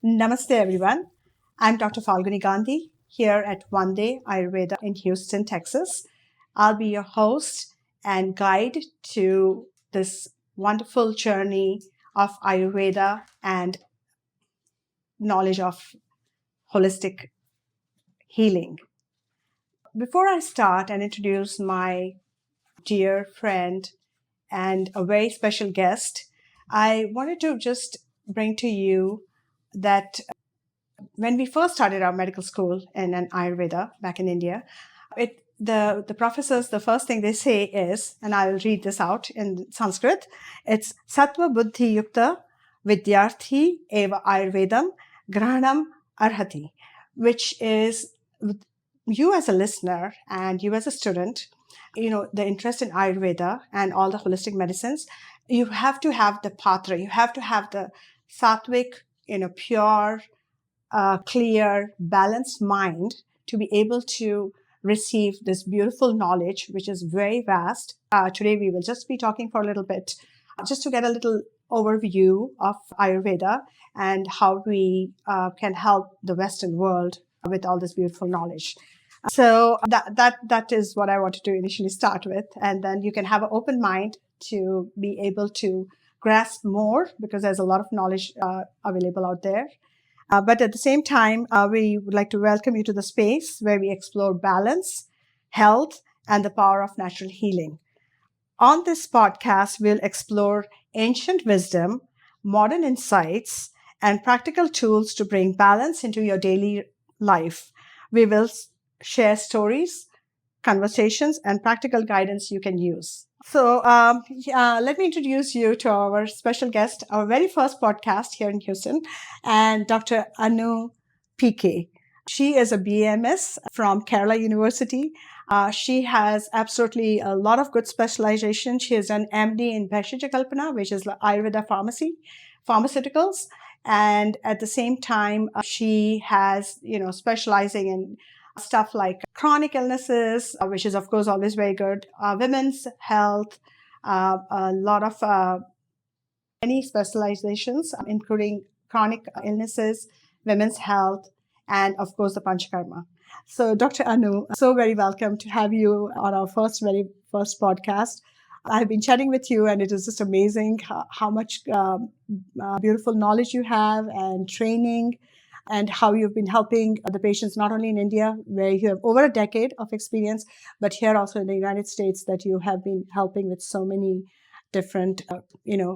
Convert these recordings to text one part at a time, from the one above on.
Namaste, everyone. I'm Dr. Falguni Gandhi here at One Day Ayurveda in Houston, Texas. I'll be your host and guide to this wonderful journey of Ayurveda and knowledge of holistic healing. Before I start and introduce my dear friend and a very special guest, I wanted to just bring to you that when we first started our medical school in an Ayurveda back in India, the professors, the first thing they say is, and I will read this out in Sanskrit, it's Sattva Buddhi Yukta Vidyarthi Eva Ayurvedam Grahanam Arhati, which is you as a listener and you as a student, the interest in Ayurveda and all the holistic medicines, you have to have the patra, you have to have the sattvic, pure, clear, balanced mind to be able to receive this beautiful knowledge, which is very vast. Today, we will just be talking for a little bit, just to get a little overview of Ayurveda and how we can help the Western world with all this beautiful knowledge. So that is what I wanted to initially start with. And then you can have an open mind to be able to grasp more because there's a lot of knowledge available out there. But at the same time, we would like to welcome you to the space where we explore balance, health, and the power of natural healing. On this podcast, we'll explore ancient wisdom, modern insights, and practical tools to bring balance into your daily life. We will share stories, conversations, and practical guidance you can use. So let me introduce you to our special guest, our very first podcast here in Houston, and Dr. Anu PK. She is a BMS from Kerala University. She has absolutely a lot of good specialization. She has done MD in Bhaishya Kalpana, which is Ayurveda Pharmaceuticals. And at the same time, she has, specializing in stuff like chronic illnesses, which is, of course, always very good, women's health, a lot of many specializations, including chronic illnesses, women's health, and, of course, the Panchakarma. So, Dr. Anu, so very welcome to have you on our very first podcast. I've been chatting with you, and it is just amazing how much beautiful knowledge you have and training, and how you've been helping the patients, not only in India, where you have over a decade of experience, but here also in the United States, that you have been helping with so many different,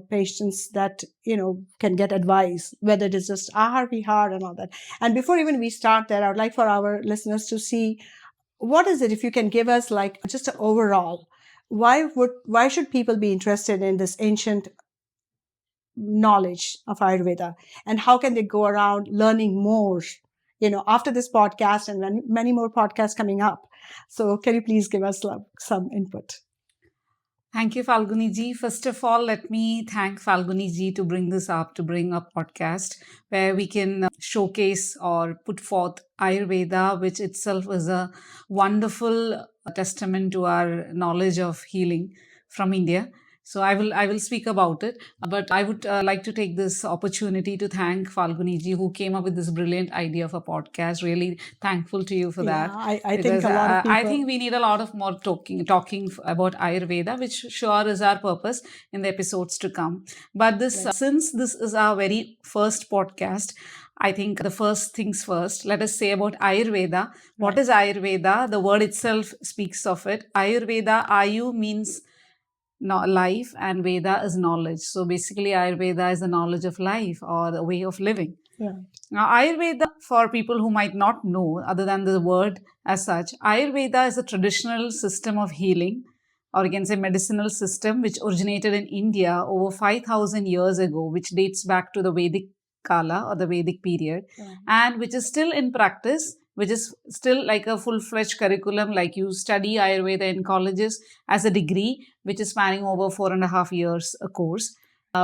patients that, can get advice, whether it is just Ahar Vihar and all that. And before even we start there, I would like for our listeners to see, what is it, if you can give us like just an overall, why should people be interested in this ancient knowledge of Ayurveda, and how can they go around learning more, after this podcast and many more podcasts coming up? So can you please give us some input? Thank you, Falguni ji. First of all, let me thank Falguni ji to bring a podcast where we can showcase or put forth Ayurveda, which itself is a wonderful testament to our knowledge of healing from India. So I will speak about it, but I would like to take this opportunity to thank Falguni ji, who came up with this brilliant idea of a podcast. Really thankful to you for that. I think a lot of people. I think we need a lot of more talking about Ayurveda, which sure is our purpose in the episodes to come. But since this is our very first podcast, I think the first things first, let us say about Ayurveda. What is Ayurveda? The word itself speaks of it. Ayurveda, Ayu means life, and Veda is knowledge. So basically, Ayurveda is the knowledge of life or the way of living. Yeah. Now, Ayurveda, for people who might not know, other than the word as such, Ayurveda is a traditional system of healing, or you can say medicinal system, which originated in India over 5,000 years ago, which dates back to the Vedic Kala or the Vedic period, and which is still in practice, which is still like a full-fledged curriculum, like you study Ayurveda in colleges as a degree, which is spanning over 4.5 years a course.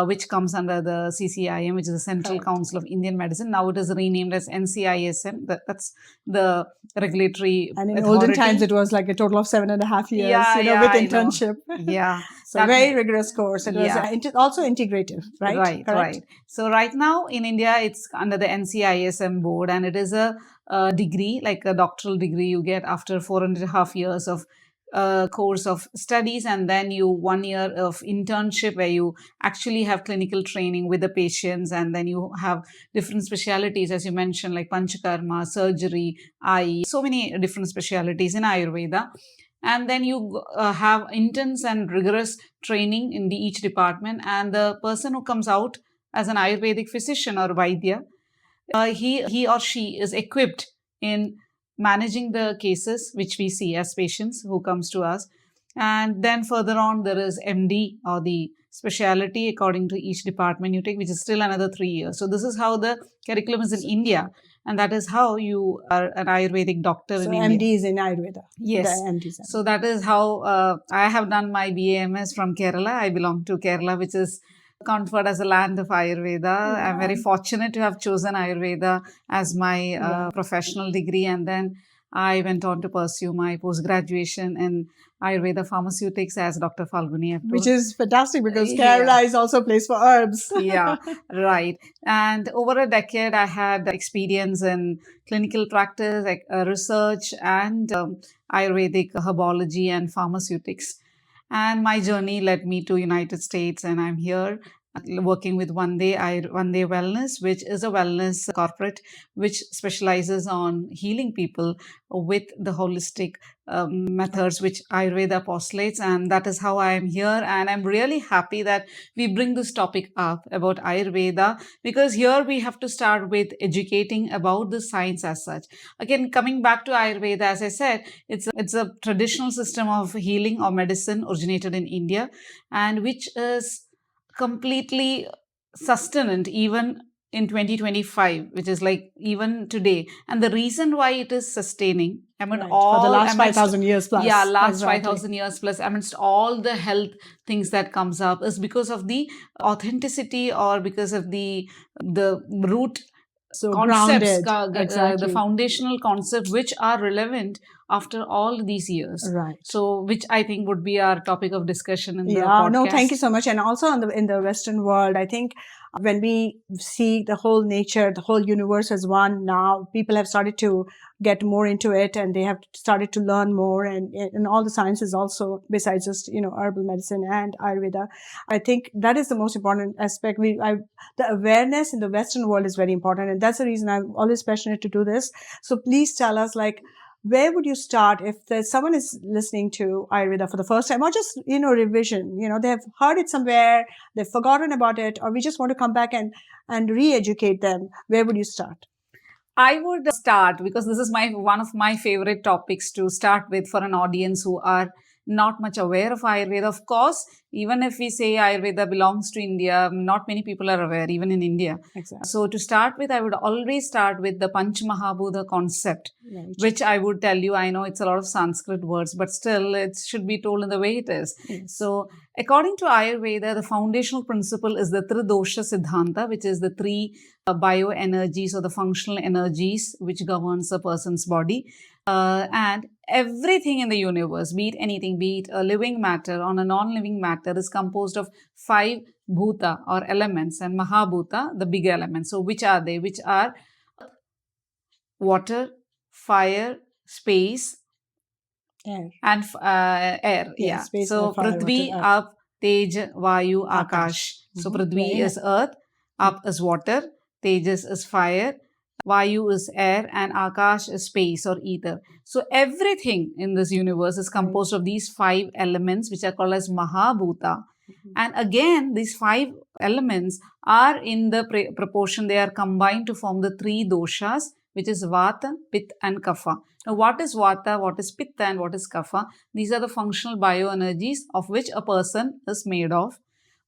which comes under the CCIM, which is the Central Correct. Council of Indian Medicine. Now it is renamed as NCISM. That's the regulatory And in authority. olden times, it was like a total of 7.5 years, Yeah, with I know. internship. Yeah. So very rigorous course. It was also integrative, right? Right, Correct? right. So right now in India, it's under the NCISM board, and it is a degree, like a doctoral degree you get after 4.5 years of course of studies, and then you 1 year of internship where you actually have clinical training with the patients, and then you have different specialities, as you mentioned, like panchakarma, surgery, eye, so many different specialities in Ayurveda. And then you have intense and rigorous training in each department, and the person who comes out as an Ayurvedic physician or Vaidya, he or she is equipped in managing the cases which we see as patients who comes to us. And then further on, there is MD, or the speciality according to each department you take, which is still another 3 years. So this is how the curriculum is in India, and that is how you are an Ayurvedic doctor in India. MD is in Ayurveda. Yes. So that is how I have done my BAMS from Kerala. I belong to Kerala, which is conferred as a land of Ayurveda. Yeah. I'm very fortunate to have chosen Ayurveda as my professional degree, and then I went on to pursue my post-graduation in Ayurveda Pharmaceutics as Dr. Falguni. Which is fantastic because Kerala is also a place for herbs. Yeah, right. And over a decade, I had experience in clinical practice, like, research, and Ayurvedic herbology and pharmaceutics. And my journey led me to United States, and I'm here working with One Day Wellness, which is a wellness corporate which specializes on healing people with the holistic methods which Ayurveda postulates. And that is how I am here. And I'm really happy that we bring this topic up about Ayurveda, because here we have to start with educating about the science as such. Again, coming back to Ayurveda, as I said, it's a traditional system of healing or medicine originated in India, and which is completely sustained even in 2025, which is like even today. And the reason why it is sustaining amid all for the last 5,000 years plus. Yeah, last 5,000 years plus, amidst all the health things that comes up, is because of the authenticity, or because of the root concepts, the foundational concepts which are relevant after all these years. Right. So, which I think would be our topic of discussion in the podcast. No, thank you so much. And also in the Western world, I think when we see the whole nature, the whole universe as one, now people have started to get more into it, and they have started to learn more, and all the sciences also, besides just herbal medicine and Ayurveda. I think that is the most important aspect. The awareness in the Western world is very important, and that's the reason I'm always passionate to do this. So please tell us, like, where would you start if someone is listening to Ayurveda for the first time, or just, revision, they have heard it somewhere, they've forgotten about it, or we just want to come back and re-educate them. Where would you start? I would start, because this is one of my favorite topics to start with for an audience who are not much aware of Ayurveda. Of course, even if we say Ayurveda belongs to India, not many people are aware, even in India. Exactly. So to start with, I would always start with the Panch Mahabhuta concept, which I would tell you, I know it's a lot of Sanskrit words, but still it should be told in the way it is. Yes. So according to Ayurveda, the foundational principle is the Tridosha Siddhanta, which is the three bioenergies or the functional energies which governs a person's body. And everything in the universe, be it anything, be it a living matter or a non-living matter, is composed of 5 bhuta or elements, and Mahabhuta, the big elements. So which are they? Which are water, fire, space, air, and air. Yeah. Space, so Prithvi, Up, Tej, Vayu, Akash. So Prithvi is earth, Up is water, Tejas is fire, Vayu is air, and Akash is space or ether. So everything in this universe is composed of these 5 elements, which are called as Mahabhuta. And again, these 5 elements are in the proportion, they are combined to form the 3 doshas, which is Vata, Pitta and Kapha. Now, what is Vata, what is Pitta, and what is Kapha? These are the functional bioenergies of which a person is made of.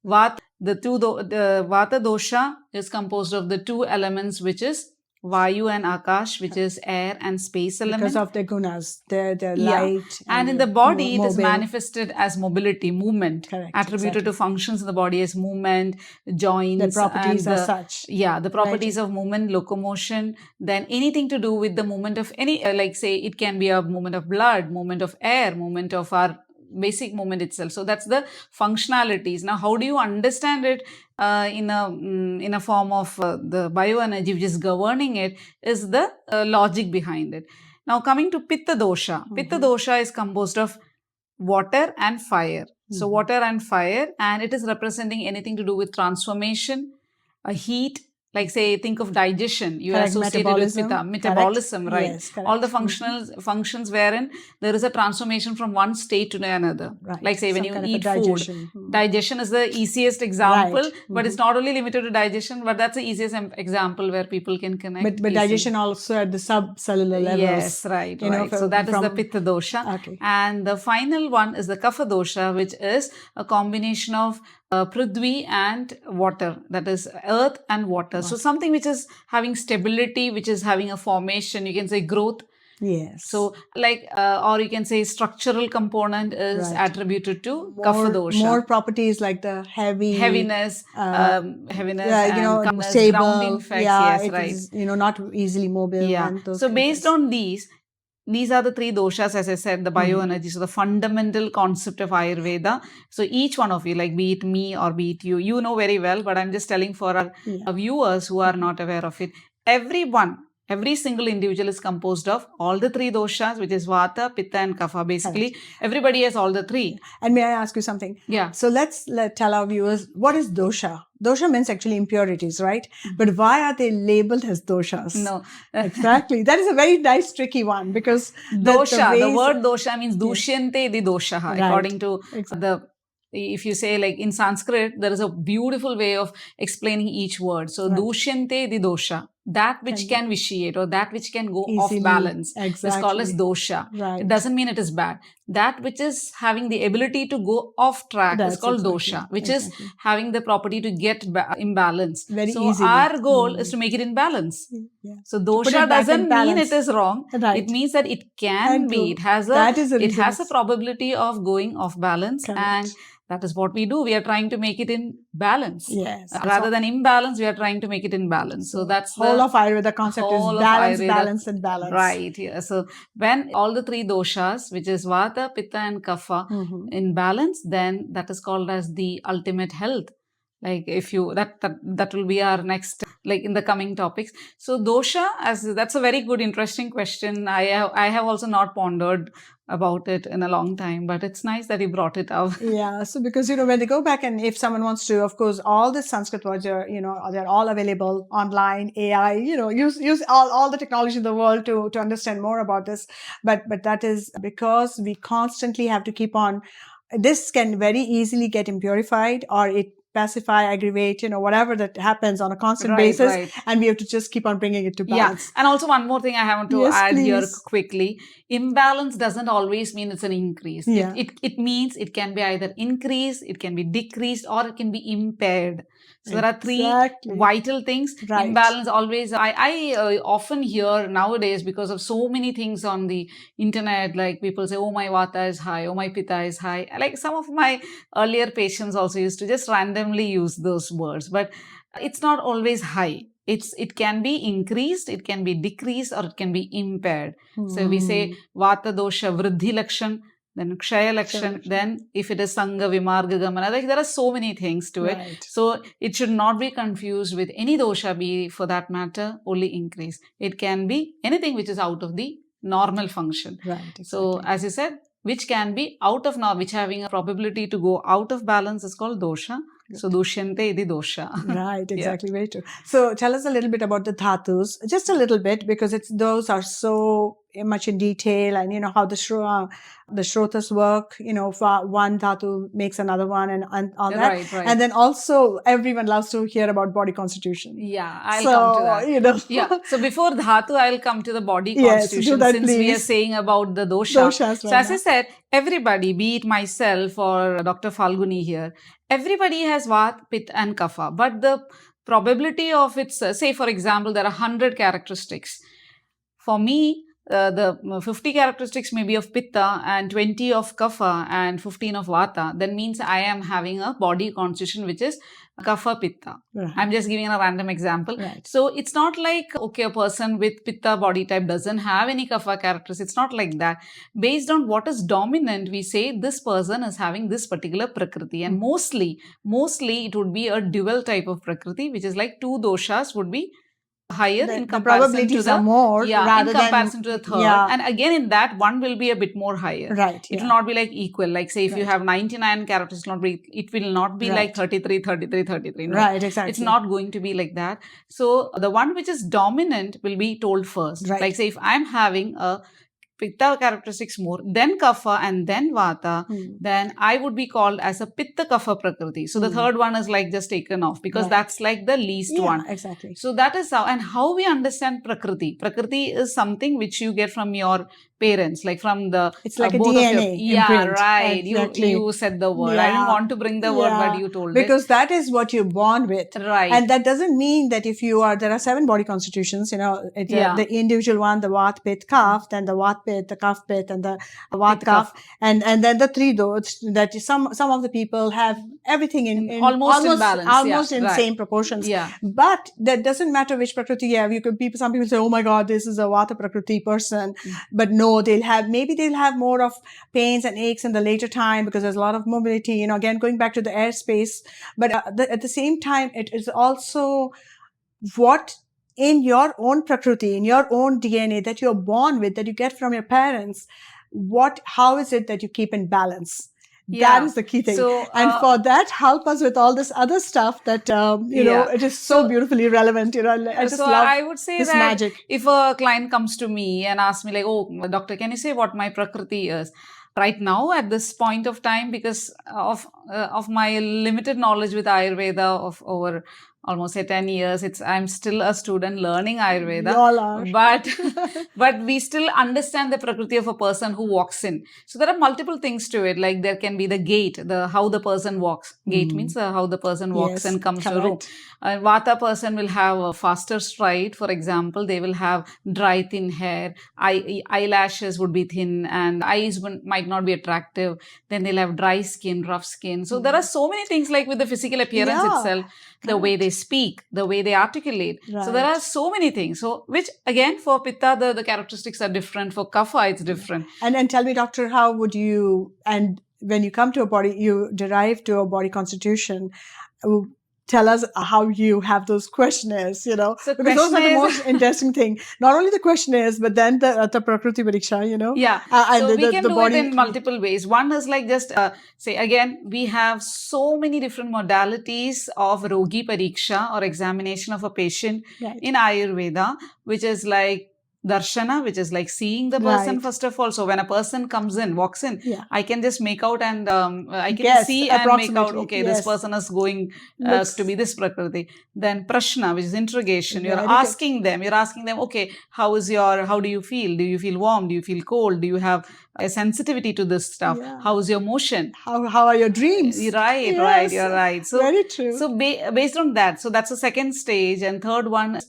Vata, the Vata dosha is composed of the 2 elements, which is Vayu and Akash, which is air and space element. Because of the gunas, they're light. And in the body, it is mobile. manifested as mobility, movement. Correct, Attributed exactly. to functions in the body as movement, joints. The properties and are such. Yeah, the properties of movement, locomotion, then anything to do with the movement of any, like say, it can be a movement of blood, movement of air, movement of our basic movement itself. So that's the functionalities. Now, how do you understand it in a form of the bioenergy which is governing it is the logic behind it. Now, coming to Pitta Dosha. Pitta Dosha is composed of water and fire. So, water and fire, and it is representing anything to do with transformation, a heat, like say, think of digestion. You associate it with Pitta, metabolism, right? Yes, all the functions wherein there is a transformation from one state to another. Right. Like say, when you eat digestion. food, digestion is the easiest example, but it's not only limited to digestion, but that's the easiest example where people can connect. But digestion also at the subcellular levels. Yes, right. So that is the Pitta dosha. Okay. And the final one is the Kapha dosha, which is a combination of Prithvi and water, that is earth and water. So something which is having stability, which is having a formation, you can say growth. Yes. So like, or you can say structural component is attributed to Kapha dosha. More properties like the heaviness, and stable, grounding effects. Yes, right. Is, not easily mobile. Yeah. And so based on these are the three doshas, as I said, the bioenergy. So the fundamental concept of Ayurveda. So each one of you, like be it me or be it you, you know very well, but I'm just telling for our viewers who are not aware of it. Every single individual is composed of all the three doshas, which is Vata, Pitta and Kapha. Basically, everybody has all the three. And may I ask you something? Yeah. So let's tell our viewers, what is dosha? Dosha means actually impurities, right? But why are they labeled as doshas? No. Exactly. That is a very nice, tricky one because dosha, the word dosha means dushyante di doshaha, according to if you say like in Sanskrit, there is a beautiful way of explaining each word. So, dushyante di dosha, that which can vitiate or that which can go off balance is called as dosha. It doesn't mean it is bad. That which is having the ability to go off track is called dosha, which is having the property to get imbalance. So, our goal is to make it in balance. So, dosha doesn't mean it is wrong. It means that it can be. It has a probability of going off balance. And that is what we do. We are trying to make it in balance. Yes. Rather than imbalance, we are trying to make it in balance. So that's whole of Ayurveda concept is balance, balance and balance. Right. Yeah. So when all the three doshas, which is Vata, Pitta and Kapha in balance, then that is called as the ultimate health. Like if you, that will be our next, like in the coming topics. So dosha, that's a very good, interesting question. I have also not pondered about it in a long time, but it's nice that you brought it up. Yeah. So because, when they go back and if someone wants to, of course, all the Sanskrit words are, they're all available online, AI, use all the technology in the world to understand more about this. But that is because we constantly have to keep on, this can very easily get impurified or it pacify, aggravate, whatever that happens on a constant basis. And we have to just keep on bringing it to balance. And also one more thing I have to add here quickly. Imbalance doesn't always mean it's an increase. It means it can be either increased, it can be decreased, or it can be impaired. So there are three vital things. Imbalance always, I often hear nowadays because of so many things on the internet, like people say, oh, my Vata is high, oh, my Pitta is high. Like some of my earlier patients also used to just randomly use those words, but it's not always high. It can be increased, it can be decreased, or it can be impaired. So we say Vata dosha vriddhi lakshan, then Kshaya Lakshan, then if it is Sangha, Vimarga, Gamana, like there are so many things to it. So it should not be confused with any dosha, be for that matter, only increase. It can be anything which is out of the normal function. So as you said, which can be out of which having a probability to go out of balance is called dosha. So dushyante idi dosha. Right, exactly, very true. So tell us a little bit about the dhatus, just a little bit, because those are so much in detail, and how the shrotas work. One dhatu makes another one, and all that. Right. And then also everyone loves to hear about body constitution. Yeah, I'll come to that. Yeah. So before dhatu, I'll come to the body constitution, since we are saying about the dosha. So as I said, everybody, be it myself or Dr. Falguni here, everybody has Vata, Pitta and Kapha, but the probability of its, say for example, there are 100 characteristics. For me, the 50 characteristics may be of Pitta and 20 of Kapha and 15 of Vata. That means I am having a body constitution which is Kapha Pitta. Right. I'm just giving a random example. Right. So it's not like, okay, a person with Pitta body type doesn't have any Kapha characters. It's not like that. Based on what is dominant, we say this person is having this particular Prakriti. And mostly it would be a dual type of Prakriti, which is like 2 doshas would be higher in comparison probabilities to the are more in comparison to the third, and again in that one will be a bit more higher. Right. It will not be like equal. Like say if you have 99 characters, it will not be like 33, 33, 33. No. Right, exactly. It's not going to be like that. So the one which is dominant will be told first. Right. Like say if I'm having a Pitta characteristics more, then Kapha and then Vata, then I would be called as a Pitta Kapha Prakriti. So the third one is like just taken off because that's like the least one. Exactly. So that is how, and how we understand Prakriti. Prakriti is something which you get from your parents, like from the it's like a both DNA of your, imprint. Right. Exactly. You said the word. I didn't want to bring the word, but you told because that is what you're born with. Right. And that doesn't mean that if you are, there are 7 body constitutions, the individual one, the Vat, Pit, Kaph, then the Vat, Pit, the Kaph, Pit, and the Vat, Kaph, and then the 3 those that some of the people have everything in almost in balance, almost in same proportions. But that doesn't matter which Prakriti you have. Some people say, oh my God, this is a Vata Prakriti person, but no, they'll have more of pains and aches in the later time because there's a lot of mobility, again, going back to the airspace. But at the same time, it is also what in your own Prakriti, in your own DNA that you're born with, that you get from your parents, how is it that you keep in balance? That is the key thing. So, and for that, help us with all this other stuff that, it is so beautifully relevant. I just love I would say this that magic. If a client comes to me and asks me like, oh, doctor, can you say what my Prakriti is? Right now, at this point of time, because of my limited knowledge with Ayurveda of over almost 10 years, I'm still a student learning Ayurveda. You all are. But we still understand the Prakriti of a person who walks in. So there are multiple things to it. Like there can be the gait, how the person walks. Gait means how the person walks and comes to a room. A Vata person will have a faster stride. For example, they will have dry, thin hair. Eyelashes would be thin and eyes might not be attractive. Then they'll have dry skin, rough skin. So there are so many things like with the physical appearance itself, the way they speak, the way they articulate. So there are so many things. So which again for Pitta, the characteristics are different. For Kapha, it's different. And then tell me, doctor, how would you, and when you come to a body, you derive to a body constitution, tell us how you have those questionnaires, So because those are the most interesting thing. Not only the questionnaires, but then the Prakriti Pariksha, Yeah. So we can do it in multiple ways. One is like just, say again, we have so many different modalities of Rogi Pariksha or examination of a patient in Ayurveda, which is like Darshana, which is like seeing the person first of all. So when a person walks in, I can just make out and I can see and make out, okay, this person is going to be this Prakriti. Then Prashna, which is interrogation. You're asking them, okay, how do you feel? Do you feel warm? Do you feel cold? Do you have a sensitivity to this stuff? How is your motion? How are your dreams? Right, you're right. So, very true. So based on that, so that's the second stage. And third one,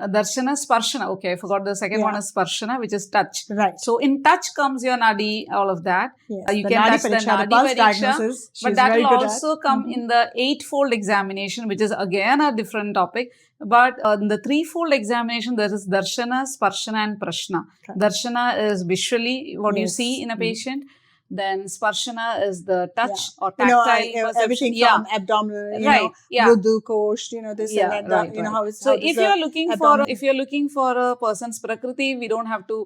Darshana, Sparshana. Okay, I forgot the second one is Sparshana, which is touch. Right. So in touch comes your Nadi, all of that. Yes. You can touch the Nadi Pariksha, but that will also come in the 8-fold examination, which is again a different topic. But in the 3-fold examination, there is Darshana, Sparshana and Prashna. Okay. Darshana is visually what you see in a patient. Then Sparshana is the touch or tactile everything from abdominal, Mrudu, Kosh, this and that. How is so if you're looking for a person's Prakriti, we don't have to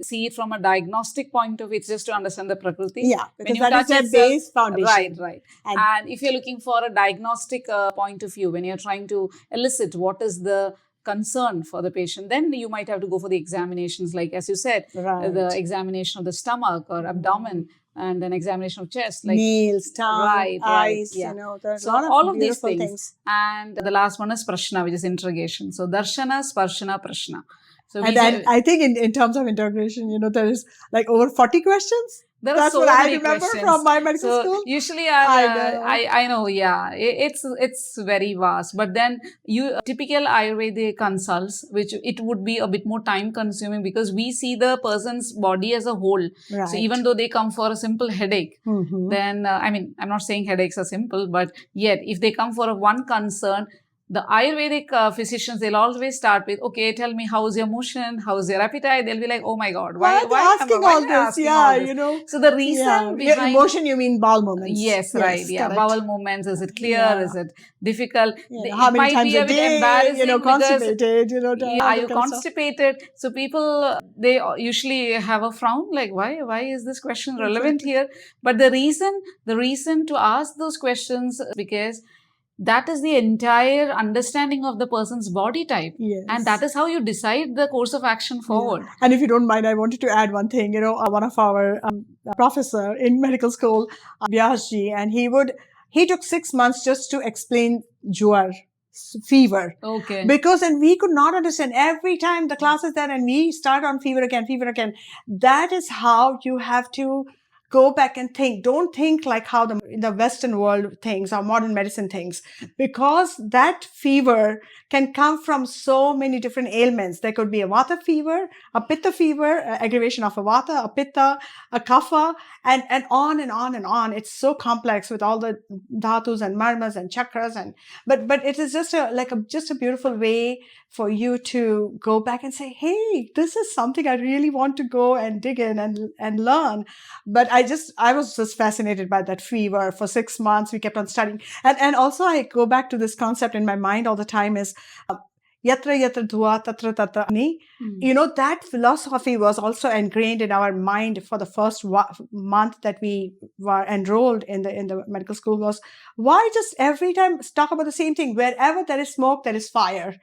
see it from a diagnostic point of view. It's just to understand the Prakriti. Yeah, because that is their base foundation. Right. And if you're looking for a diagnostic point of view, when you're trying to elicit what is the concern for the patient, then you might have to go for the examinations, like as you said, the examination of the stomach or abdomen, and then examination of chest, like nails, tongue, eyes. There's a lot of all of these things. And the last one is Prashna, which is interrogation. So Darshana, Sparshana, Prashna. So I think in terms of interrogation, there is like over 40 questions. There are That's so what I many remember questions. from my medical So school. usually, I know. I know, yeah, it's very vast. But then you typical Ayurvedic consults, which it would be a bit more time consuming because we see the person's body as a whole. So Right. even though they come for a simple headache, Mm-hmm. then I mean, I'm not saying headaches are simple, but yet if they come for a one concern, the Ayurvedic physicians, they'll always start with, okay, tell me how's your motion, how's your appetite. They'll be like, oh my God, Why are they asking why all are they this? asking all Yeah, this? So the yeah. reason behind Emotion, you mean bowel movements. yes, right. Yes, Yeah. correct. Bowel movements. Is it clear? Yeah. Is it difficult? How It many might times be a a bit day, embarrassing because constipated, yeah, all are that you kind of stuff. constipated? So people, they usually have a frown like, why is this question relevant Exactly. here? But the reason to ask those questions is because that is the entire understanding of the person's body type. Yes. And that is how you decide the course of action forward. Yeah. And if you don't mind, I wanted to add one thing. One of our professor in medical school, Vyasji, and he took 6 months just to explain Juar fever. Okay. Because and we could not understand every time the class is there and we start on fever again. That is how you have to go back and think. Don't think like how the Western world thinks or modern medicine thinks, because that fever can come from so many different ailments. There could be a Vata fever, a Pitta fever, aggravation of a Vata, a Pitta, a Kapha, and on and on and on. It's so complex with all the dhatus and marmas and chakras, but it is just a beautiful way for you to go back and say, hey, this is something I really want to go and dig in and learn. But I was just fascinated by that fever. For 6 months we kept on studying, and also I go back to this concept in my mind all the time is yatra yatra dhua tatra tatra agni. That philosophy was also ingrained in our mind for the first month that we were enrolled in the medical school. Was why just every time talk about the same thing? Wherever there is smoke, there is fire,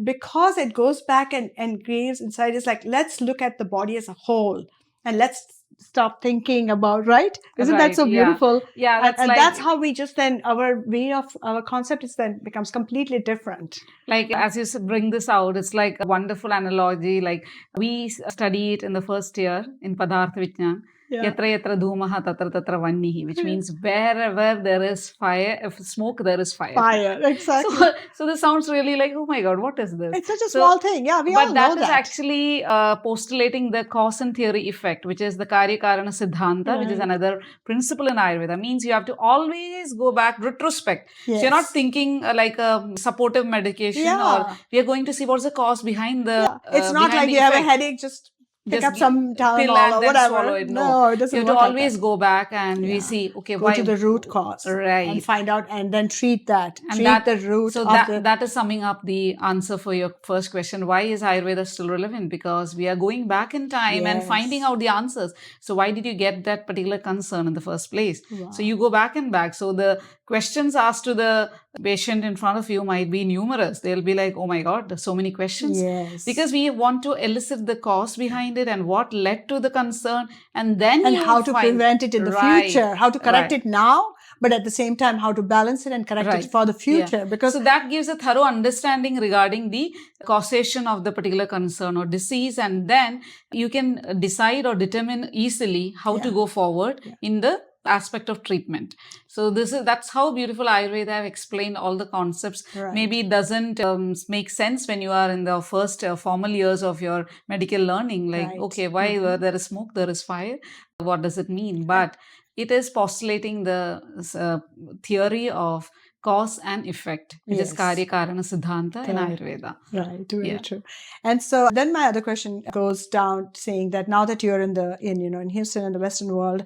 because it goes back and engraves inside. It's like, let's look at the body as a whole and let's stop thinking about, right? Isn't that so beautiful? Yeah, that's and like, that's how we just then our way of our concept is then becomes completely different. Like as you bring this out, it's like a wonderful analogy. Like we study it in the first year in Padartha Vijnan. Yatra yatra dhumaha tatra tatra vannihi, which means wherever there is fire, if smoke, there is fire. Fire, exactly. So this sounds really like, oh my God, what is this? It's such a small thing. Yeah, we all know that. But that is actually postulating the cause and theory effect, which is the Karya Karana Siddhanta, which is another principle in Ayurveda. Means you have to always go back, retrospect. Yes. So you're not thinking like a supportive medication or we are going to see what's the cause behind the it's not like you have a headache, just pick up some Tylenol or whatever. Swallow it. No, it doesn't work. You have work to like always that. go back and we see, okay, go why to the root cause, right, and find out, and then treat that. And treat the root. So that is summing up the answer for your first question. Why is Ayurveda still relevant? Because we are going back in time and finding out the answers. So why did you get that particular concern in the first place? Wow. So you go back and back. So the questions asked to the patient in front of you might be numerous. They'll be like, oh my God, there's so many questions. Yes. Because we want to elicit the cause behind it and what led to the concern, and then how to prevent it in the future, how to correct it now, but at the same time how to balance it and correct it for the future. Because so that gives a thorough understanding regarding the causation of the particular concern or disease, and then you can decide or determine easily how to go forward in the aspect of treatment. So that's how beautiful Ayurveda have explained all the concepts. Maybe it doesn't make sense when you are in the first formal years of your medical learning, like okay, why where there is smoke there is fire, what does it mean? But it is postulating the theory of cause and effect, which is Karya Karana Siddhanta in Ayurveda. Right, very true. And so then my other question goes down saying that now that you're in Houston and the Western world,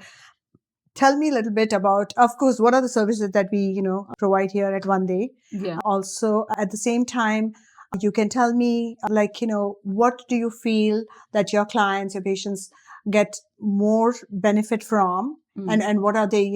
tell me a little bit about, of course, what are the services that we, provide here at One Day. Also, at the same time, you can tell me, what do you feel that your clients, your patients get more benefit from? And what are they,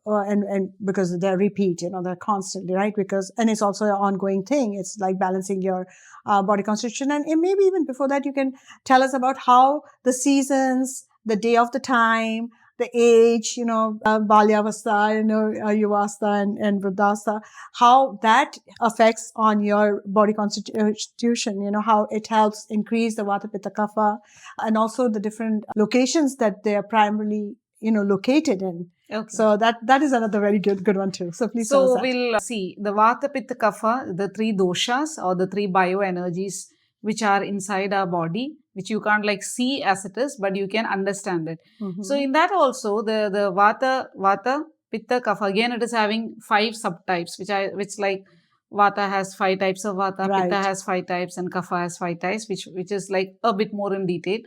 and because they're repeat, they're constantly, right? And it's also an ongoing thing. It's like balancing your body constitution. And maybe even before that, you can tell us about how the seasons, the day of the time, the age, Balyavastha, Yuvastha and Vruddhastha, how that affects on your body constitution, how it helps increase the Vata, Pitta, Kapha, and also the different locations that they are primarily located in. Okay. So that is another very good one too. So please tell us So that. we'll see the Vata, Pitta, Kapha, the three doshas or the three bioenergies which are inside our body, which you can't like see as it is, but you can understand it. So in that also the Vata, Pitta, Kapha, again it is having 5 subtypes, which like Vata has 5 types of Vata, Right. Pitta has 5 types, and Kapha has 5 types, which is like a bit more in detail.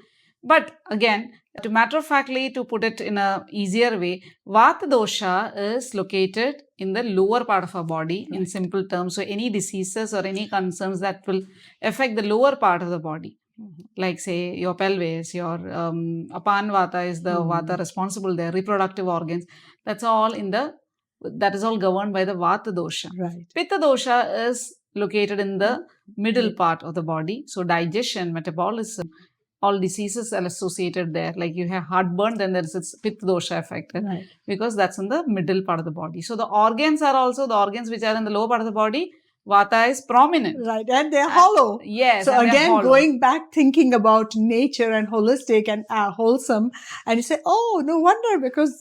But again, to matter of factly, to put it in a easier way, Vata dosha is located in the lower part of our body, in simple terms. So any diseases or any concerns that will affect the lower part of the body, like say your pelvis, your apan vata is the vata responsible there, reproductive organs, that is all governed by the Vata dosha. Right. Pitta dosha is located in the middle part of the body. So digestion, metabolism, all diseases are associated there. Like you have heartburn, then there's its Pitta dosha affected, because that's in the middle part of the body. So the organs are also the organs which are in the lower part of the body. Vata is prominent. Right, and they're hollow. Yes. So and again, going back thinking about nature and holistic and wholesome, and you say, oh, no wonder, because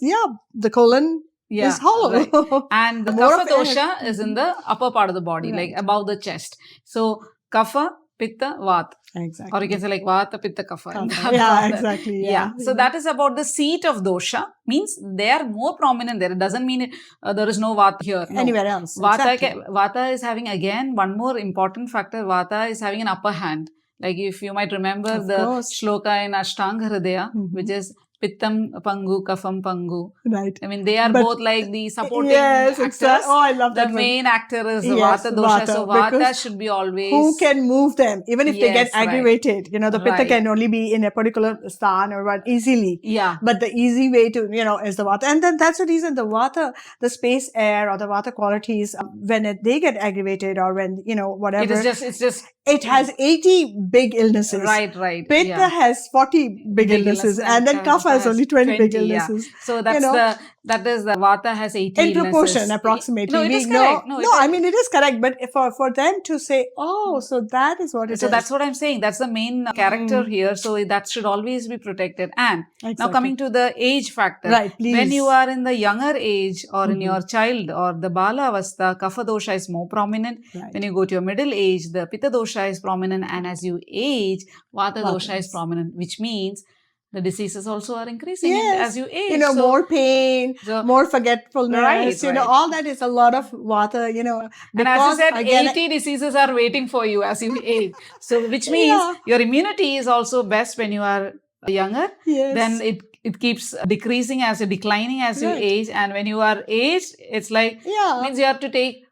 the colon is hollow. Right. And the Kapha dosha is in the upper part of the body, like above the chest. So Kapha, Pitta, Vata. Exactly. Or you can say like Vata, Pitta, Kapha. Yeah, exactly. Yeah. So that is about the seat of dosha. Means they are more prominent there. It doesn't mean there is no Vata here. No. Anywhere else. Vata, Exactly. Vata is having, again, one more important factor. Vata is having an upper hand. Like if you might remember shloka in Ashtanga Hridaya, which is Pittam Pangu, Kafam Pangu. Right. I mean, they are both like the supporting actors. Exactly. Oh, I love that. The main actor is Vata dosha. So Vata should be always... Who can move them? Even if they get aggravated, the Pitta can only be in a particular stan or what easily. Yeah. But the easy way to, is the Vata. And then that's the reason the Vata, the space air or the Vata qualities, when they get aggravated or when, whatever. It's just... It has 80 big illnesses. Right. Pitta has 40 big illnesses. And then Kapha has only 20 big illnesses. Yeah. So that is the Vata has 80 illnesses. In proportion, approximately. No, it is correct. I mean, it is correct. But for them to say, oh, so that is what it is. So that's what I'm saying. That's the main character here. So that should always be protected. And now coming to the age factor. Right, please. When you are in the younger age or in your child or the Bala Avastha, Kapha dosha is more prominent. Right. When you go to your middle age, the Pitta dosha is prominent, and as you age, Vata dosha is prominent, which means the diseases also are increasing as you age. More pain, more forgetfulness, all that is a lot of Vata, And as you said, 80 diseases are waiting for you as you age. So which means your immunity is also best when you are younger. Yes. Then it keeps decreasing declining as you age. And when you are aged, it's like, means you have to take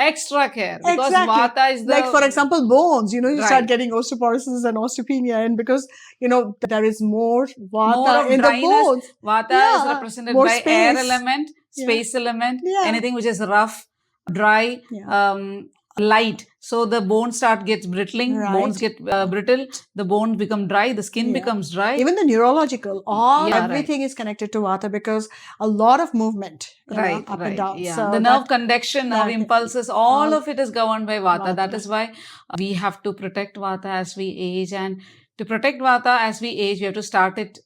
extra care, because Vata is the... Like, for example, bones, you start getting osteoporosis and osteopenia, and because, there is more Vata in the bones. Vata is represented by air element, space element, anything which is rough, dry, light. So the bones gets brittling, bones get brittle, the bones become dry, the skin becomes dry. Even the neurological, everything is connected to Vata, because a lot of movement, up and down. Yeah. So the nerve conduction, nerve impulses, all of it is governed by Vata. That is why we have to protect Vata as we age. And to protect Vata as we age, we have to start it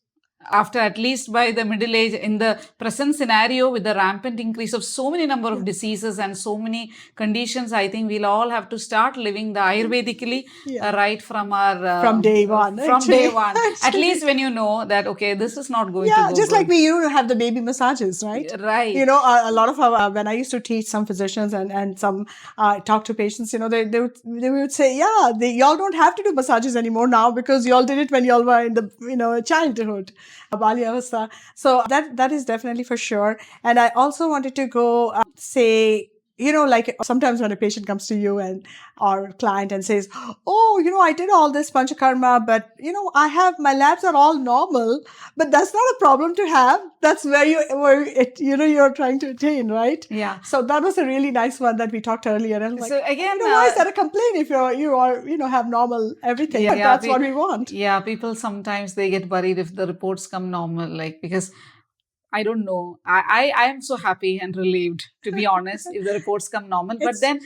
after at least by the middle age. In the present scenario, with the rampant increase of so many number of diseases and so many conditions, I think we'll all have to start living the Ayurvedically right from our... from day one. Day one. At least when you know that, okay, this is not going to go just good. like we have the baby massages, right? Right. A lot of when I used to teach some physicians and some talk to patients, they would say, y'all don't have to do massages anymore now, because y'all did it when y'all were in the, childhood. Balyavastha. So that is definitely for sure. And I also wanted to go say, like sometimes when a patient comes to you or client and says, oh, I did all this panchakarma, but, my labs are all normal, but that's not a problem to have. That's where you're trying to attain, right? Yeah. So that was a really nice one that we talked earlier. And so again, why is that a complaint if you are have normal everything? But that's what we want. Yeah. People sometimes they get worried if the reports come normal, because I don't know. I am so happy and relieved, to be honest, if the reports come normal. But then,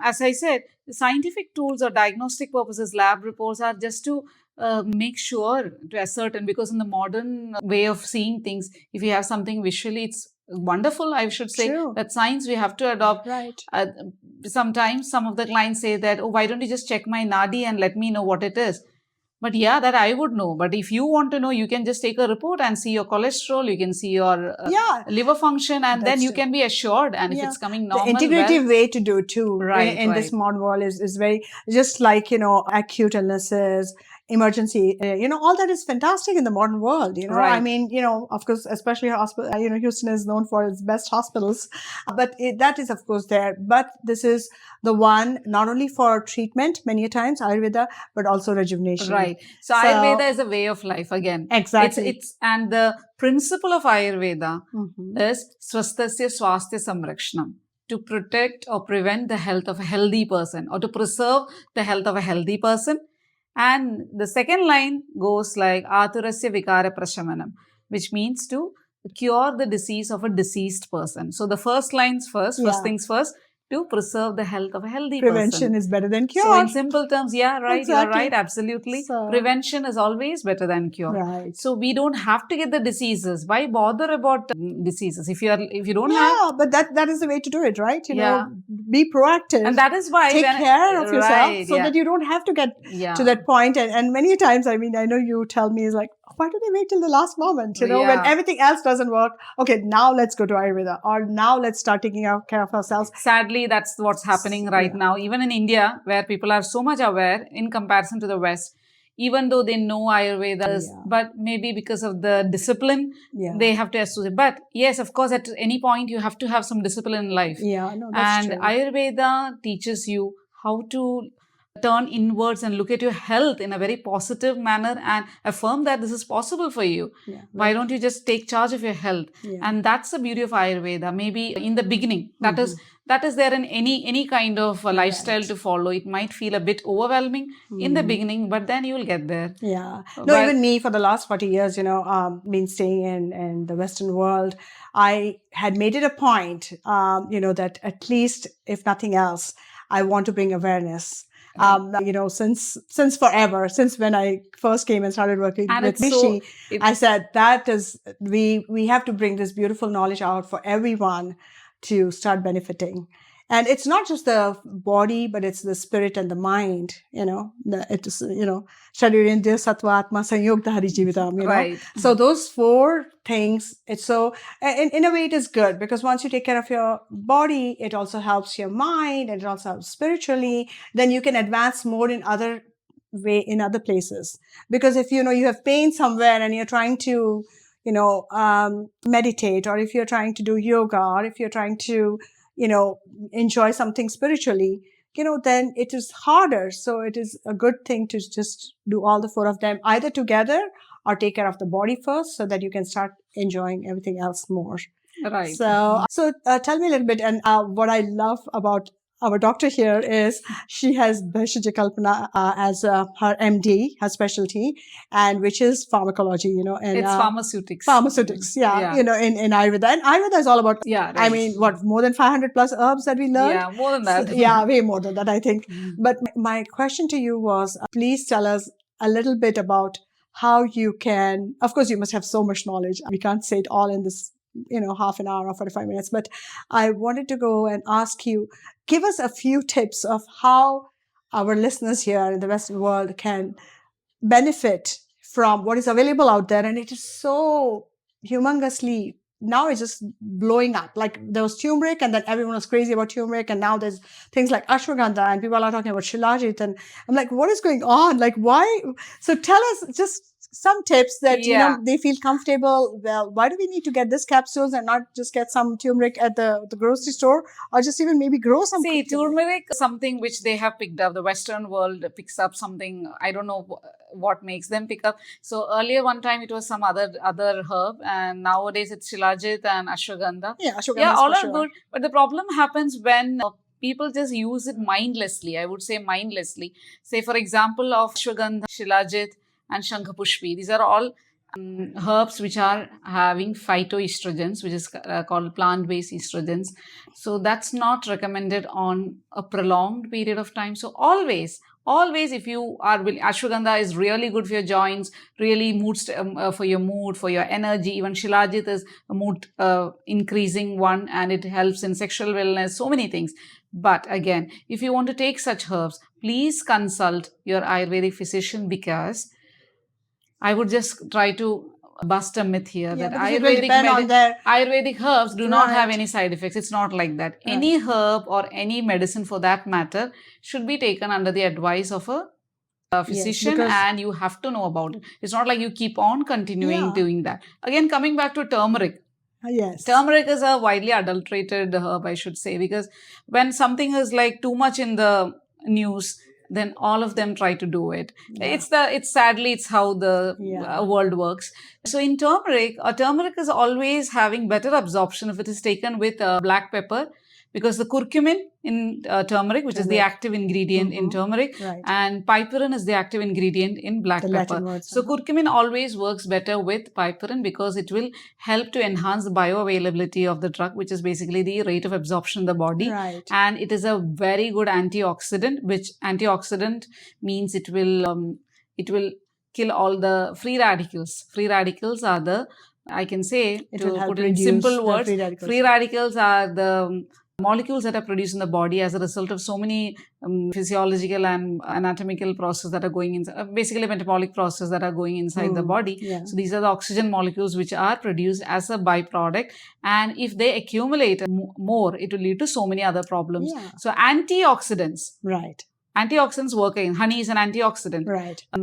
as I said, scientific tools or diagnostic purposes, lab reports are just to make sure to ascertain, because in the modern way of seeing things, if you have something visually, it's wonderful. I should say True. that science we have to adopt. Right. Sometimes some of the clients say that, oh, why don't you just check my nadi and let me know what it is? But yeah, that I would know. But if you want to know, you can just take a report and see your cholesterol, you can see your liver function, and then you can be assured. And if it's coming normal, the integrative way to do too, right, in this modern world is very, just like, acute illnesses, emergency, all that is fantastic in the modern world, I mean, of course, especially hospital, Houston is known for its best hospitals, but that is of course there. But this is the one not only for treatment, many times Ayurveda, but also rejuvenation. Right. So Ayurveda is a way of life again. Exactly. And the principle of Ayurveda is swasthasya swasthya samrakshanam, to protect or prevent the health of a healthy person, or to preserve the health of a healthy person. And the second line goes like aturasya vikara prashamanam, which means to cure the disease of a deceased person. So the first lines first things first, to preserve the health of a healthy person. Prevention is better than cure. So in simple terms, right, exactly. You're right, absolutely. So, prevention is always better than cure. Right. So we don't have to get the diseases. Why bother about diseases if you don't have? But that is the way to do it, right? Be proactive. And that is why take care of yourself, so that you don't have to get to that point. And many times, I mean, I know you tell me, is like, why do they wait till the last moment? When everything else doesn't work. Okay, now let's go to Ayurveda, or now let's start taking care of ourselves. Sadly, that's what's happening right now. Even in India, where people are so much aware in comparison to the West, even though they know Ayurveda, but maybe because of the discipline, they have to associate. But yes, of course, at any point, you have to have some discipline in life. That's true. Ayurveda teaches you how to turn inwards and look at your health in a very positive manner and affirm that this is possible for you. Why don't you just take charge of your health? And that's the beauty of Ayurveda. Maybe in the beginning, that is there in any kind of lifestyle to follow. It might feel a bit overwhelming in the beginning, but then you will get there. Even me, for the last 40 years, been staying in the Western world, I had made it a point, that at least, if nothing else, I want to bring awareness. Since forever, since when I first came and started working with Rishi, I said that is, we have to bring this beautiful knowledge out for everyone to start benefiting. And it's not just the body, but it's the spirit and the mind, it is, Sharirendriya Sattva Atma Sanyogda Hari Jivitam, Right. So those four things, it's so, in a way it is good, because once you take care of your body, it also helps your mind, and it also helps spiritually. Then you can advance more in other places. Because if, you have pain somewhere and you're trying to, meditate, or if you're trying to do yoga, or if you're trying to, enjoy something spiritually, then it is harder. So it is a good thing to just do all the four of them either together, or take care of the body first, so that you can start enjoying everything else more. Right. So tell me a little bit. And what I love about our doctor here is she has Bhaishya Kalpana as her MD, her specialty, and which is pharmacology, and it's pharmaceutics. Pharmaceutics, in Ayurveda. And Ayurveda is all about, I mean, more than 500 plus herbs that we learned? Yeah, more than that. So, way more than that, I think. But my question to you was, please tell us a little bit about how you can, of course, you must have so much knowledge. We can't say it all in this, half an hour or 45 minutes, but I wanted to go and ask you, give us a few tips of how our listeners here in the Western world can benefit from what is available out there. And it is so humongously, now it's just blowing up. Like there was turmeric, and then everyone was crazy about turmeric. And now there's things like ashwagandha, and people are talking about shilajit. And I'm like, what is going on? Like, why? So tell us just some tips that, they feel comfortable. Well, why do we need to get this capsules and not just get some turmeric at the grocery store, or just even maybe grow some? See, turmeric is something which they have picked up. The Western world picks up something. I don't know what makes them pick up. So earlier one time it was some other herb, and nowadays it's shilajit and ashwagandha. Ashwagandha all are good. But the problem happens when people just use it mindlessly. I would say mindlessly. Say, for example, of ashwagandha, shilajit, and Shankhapushpi. These are all herbs which are having phytoestrogens, which is called plant-based estrogens. So that's not recommended on a prolonged period of time. So always if you are ashwagandha is really good for your joints, really for your mood, for your energy. Even shilajit is a mood increasing one, and it helps in sexual wellness, so many things. But again, if you want to take such herbs, please consult your Ayurvedic physician, because I would just try to bust a myth here that Ayurvedic herbs do not have any side effects. It's not like that. Any herb or any medicine for that matter should be taken under the advice of a physician, and you have to know about it. It's not like you keep on continuing doing that. Again, coming back to turmeric. Yes. Turmeric is a widely adulterated herb, I should say, because when something is like too much in the news, then all of them try to do it. It's how the world works. So in turmeric is always having better absorption if it is taken with black pepper, because the curcumin in turmeric, which is the active ingredient in turmeric, and piperine is the active ingredient in black pepper. So curcumin always works better with piperine, because it will help to enhance the bioavailability of the drug, which is basically the rate of absorption in the body. And it is a very good antioxidant, which antioxidant means it will kill all the free radicals. Free radicals are the, I can say, to put in simple words, free radicals are the molecules that are produced in the body as a result of so many physiological and anatomical processes that are going in, basically metabolic processes that are going inside the body. So these are the oxygen molecules which are produced as a byproduct, and if they accumulate more, it will lead to so many other problems. So antioxidants. Antioxidants work in. Honey is an antioxidant.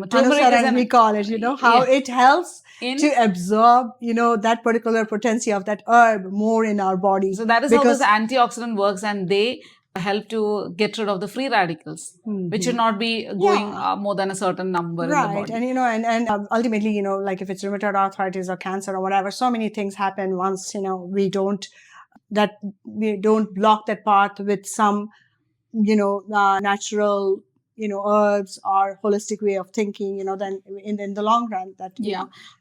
Turmeric we call it, how it helps to absorb, that particular potency of that herb more in our body. So that is how this antioxidant works, and they help to get rid of the free radicals, which should not be going more than a certain number in the body. And ultimately, like if it's rheumatoid arthritis or cancer or whatever, so many things happen once, we don't block that path with some natural, herbs or holistic way of thinking, then in the long run that,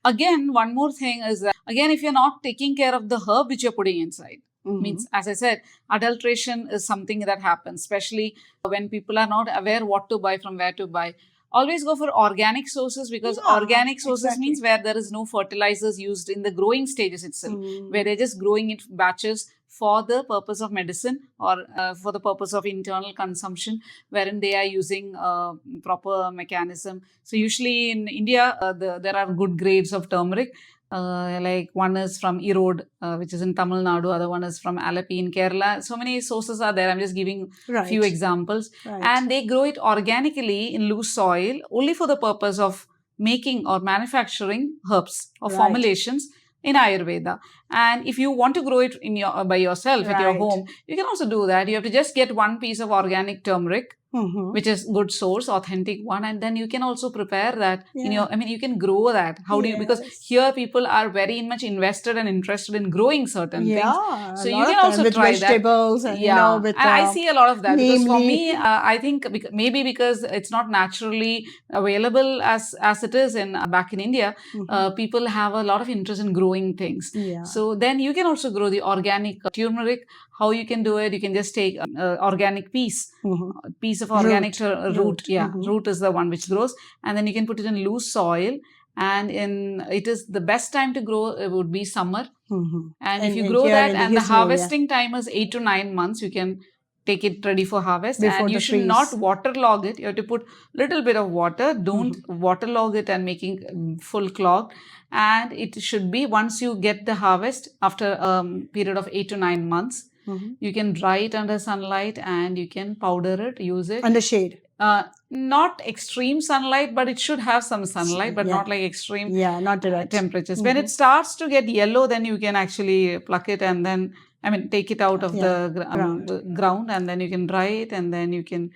Again, one more thing is that, again, if you're not taking care of the herb which you're putting inside, means, as I said, adulteration is something that happens, especially when people are not aware what to buy, from where to buy. Always go for organic sources, because organic sources means where there is no fertilizers used in the growing stages itself, where they're just growing in batches for the purpose of medicine or for the purpose of internal consumption, wherein they are using proper mechanism. So usually in India, there are good grades of turmeric. Like one is from Erode, which is in Tamil Nadu, other one is from Alleppey in Kerala. So many sources are there. I'm just giving a few examples. And they grow it organically in loose soil only for the purpose of making or manufacturing herbs or formulations in Ayurveda. And if you want to grow it by yourself at your home, you can also do that. You have to just get one piece of organic turmeric, which is good source, authentic one, and then you can also prepare that in your, you can grow that. How do you, because here people are very much invested and interested in growing certain things. So you can also try vegetables that. And, and I see a lot of that, because for me, I think maybe because it's not naturally available as it is back in India, people have a lot of interest in growing things. So then you can also grow the organic turmeric. How you can do it? You can just take organic piece of organic root. Root is the one which grows, and then you can put it in loose soil. And it is the best time to grow. It would be summer, and if you grow that, and the harvesting time is 8 to 9 months, you can take it ready for harvest. And you should not waterlog it. You have to put little bit of water. Don't waterlog it and making full clogged. And it should be, once you get the harvest after a period of 8 to 9 months, you can dry it under sunlight, and you can powder it, use it. Under shade. Not extreme sunlight, but it should have some sunlight, but not like extreme not direct temperatures. When it starts to get yellow, then you can actually pluck it and then, take it out of the ground, and then you can dry it, and then you can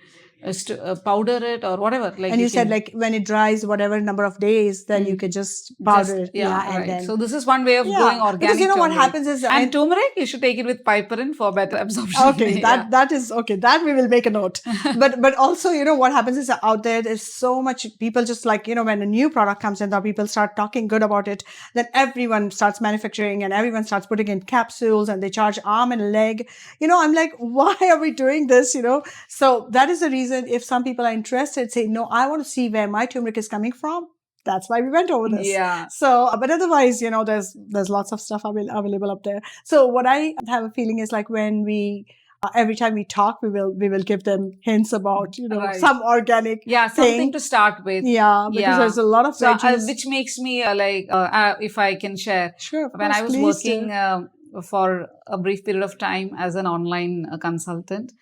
powder it or whatever. Like and you said like when it dries whatever number of days, then you can just powder it. Yeah, and right. then So this is one way of going organic. Because you know what turmeric. happens is And turmeric, you should take it with piperine for better absorption. okay, that is okay. That we will make a note. but also, you know what happens is out there's so much people just like, you know, when a new product comes in, the people start talking good about it, then everyone starts manufacturing and everyone starts putting in capsules and they charge arm and leg. You know, I'm like, why are we doing this? You know, so that is the reason if some people are interested, say, no, I want to see where my turmeric is coming from. That's why we went over this. Yeah. So, but otherwise, you know, there's lots of stuff available up there. So what I have a feeling is like when we every time we talk, we will give them hints about, you know, some organic something to start with. Yeah, because there's a lot of veggies. Which makes me if I can share. Sure, of when course, I was working for a brief period of time as an online consultant.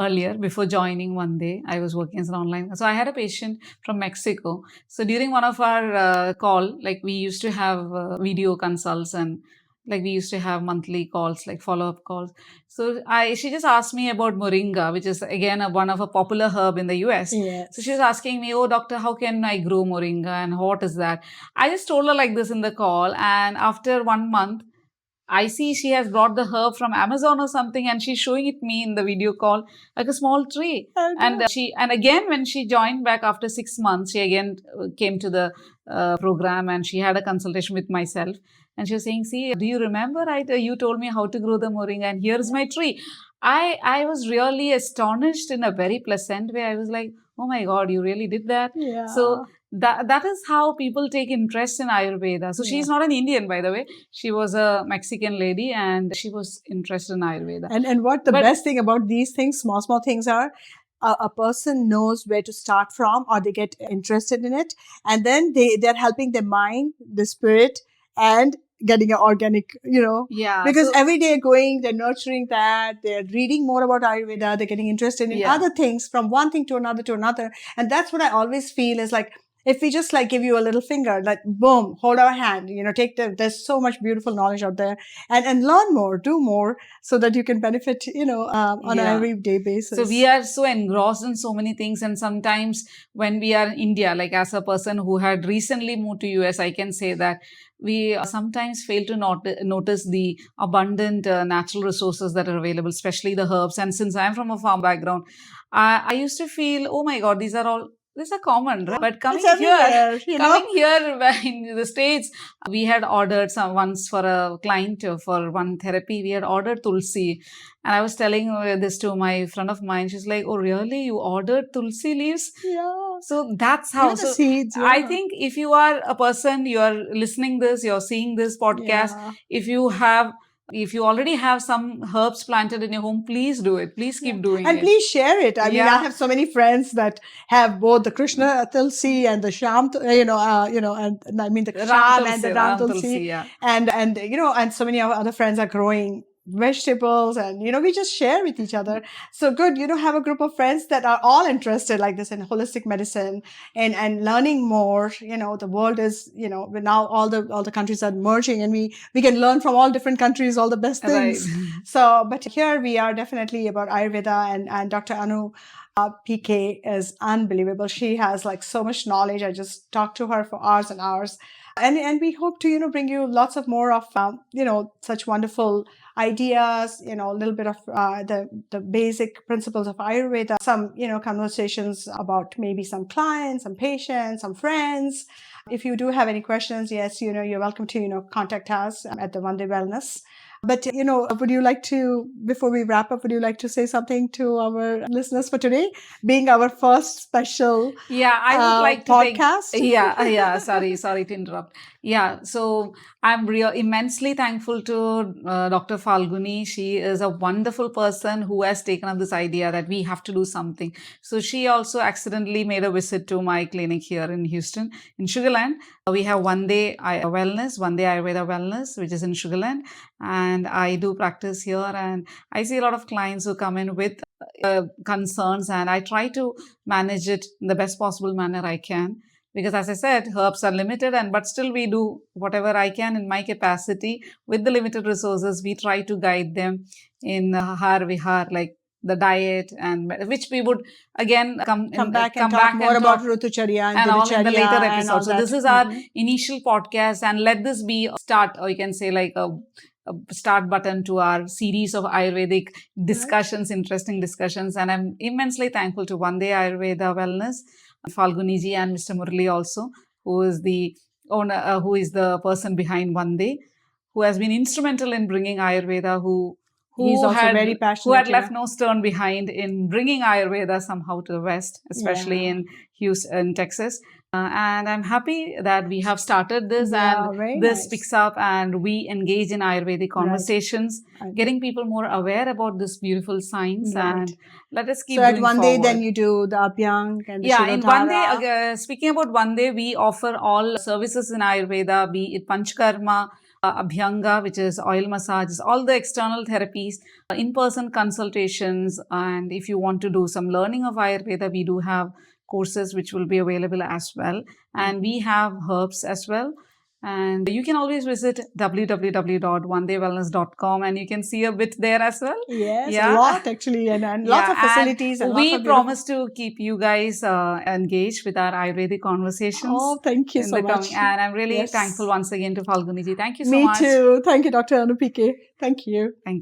Earlier, before joining One Day, I was working as an online. So I had a patient from Mexico. So during one of our call, like we used to have video consults and like we used to have monthly calls, like follow-up calls. So she just asked me about moringa, which is again one of a popular herb in the US. Yes. So she was asking me, oh doctor, how can I grow moringa and what is that? I just told her like this in the call, and after 1 month, I see she has brought the herb from Amazon or something, and she's showing it me in the video call like a small tree. And again when she joined back after 6 months, she again came to the program and she had a consultation with myself. And she was saying, see, do you remember you told me how to grow the moringa and here's my tree. I was really astonished in a very pleasant way. I was like, oh my God, you really did that? Yeah. So that is how people take interest in Ayurveda. So she's not an Indian, by the way. She was a Mexican lady and she was interested in Ayurveda. And what the best thing about these things, small things are, a person knows where to start from or they get interested in it. And then they're helping their mind, the spirit, and getting an organic, you know. Yeah. Because every day going, they're nurturing that, they're reading more about Ayurveda, they're getting interested in other things from one thing to another. And that's what I always feel is like, if we just like give you a little finger, like boom, hold our hand, you know, there's so much beautiful knowledge out there and learn more, do more so that you can benefit, you know, on an everyday basis. So we are so engrossed in so many things. And sometimes when we are in India, like as a person who had recently moved to US, I can say that we sometimes fail to notice the abundant natural resources that are available, especially the herbs. And since I'm from a farm background, I used to feel, oh my God, these are common, right? But coming here in the States, we had ordered once for a client for one therapy, we had ordered tulsi. And I was telling this to my friend of mine. She's like, oh, really? You ordered tulsi leaves? Yeah. So that's how. So seeds, I think if you are a person, you are listening this, you're seeing this podcast, if you already have some herbs planted in your home, please do it. Please keep doing it. And please share it. I mean, I have so many friends that have both the Krishna Tulsi and the Sham, and I mean the Sham and the Ram Tulsi. And, you know, and so many other friends are growing vegetables and, you know, we just share with each other. So good, you know, have a group of friends that are all interested like this in holistic medicine and learning more. You know, the world is, you know, now all the countries are merging and we can learn from all different countries, all the best things. Right. So, but here we are definitely about Ayurveda and Dr. Anu PK is unbelievable. She has like so much knowledge. I just talked to her for hours and hours. And we hope to, you know, bring you lots of more of, you know, such wonderful ideas, you know, a little bit of the basic principles of Ayurveda, some, you know, conversations about maybe some clients, some patients, some friends. If you do have any questions, yes, you know, you're welcome to, you know, contact us at the One Day Wellness. But, you know, would you like to, before we wrap up, would you like to say something to our listeners for today, being our first special I would like to podcast? Sorry to interrupt. So I'm immensely thankful to Dr. Falguni. She is a wonderful person who has taken up this idea that we have to do something. So she also accidentally made a visit to my clinic here in Houston, in Sugarland. We have One Day Wellness, One Day Ayurveda Wellness, which is in Sugarland. And I do practice here and I see a lot of clients who come in with concerns and I try to manage it in the best possible manner I can. Because as I said, herbs are limited but still we do whatever I can in my capacity with the limited resources. We try to guide them in har vihar, like the diet, and which we would again come back and come talk back more and about talk Rutucharya and all in the Dinacharya later and all episodes. So that. this is our initial podcast, and let this be a start, or you can say like a start button to our series of Ayurvedic discussions, interesting discussions. And I'm immensely thankful to One Day Ayurveda Wellness, Falguni ji, and Mr. Murali also, who is the owner, who is the person behind One Day, who has been instrumental in bringing Ayurveda, He's also very passionate, who had left no stone behind in bringing Ayurveda somehow to the West, especially in Houston, Texas. And I'm happy that we have started this, and this picks up, and we engage in Ayurvedic conversations, getting people more aware about this beautiful science, and let us keep doing at One forward. Day, then you do the Abhyang and the in One Day, speaking about One Day, we offer all services in Ayurveda, be it Panchkarma, Abhyanga, which is oil massages, all the external therapies, in-person consultations, and if you want to do some learning of Ayurveda, we do have courses which will be available as well. And we have herbs as well. And you can always visit www.onedaywellness.com, and you can see a bit there as well. Yes, a lot actually, and lots of facilities. And we promise to keep you guys engaged with our Ayurvedic conversations. Oh, thank you so much. And I'm really thankful once again to Falguni ji. Thank you so much. Me too. Thank you, Dr. Anupike. Thank you. Thank you.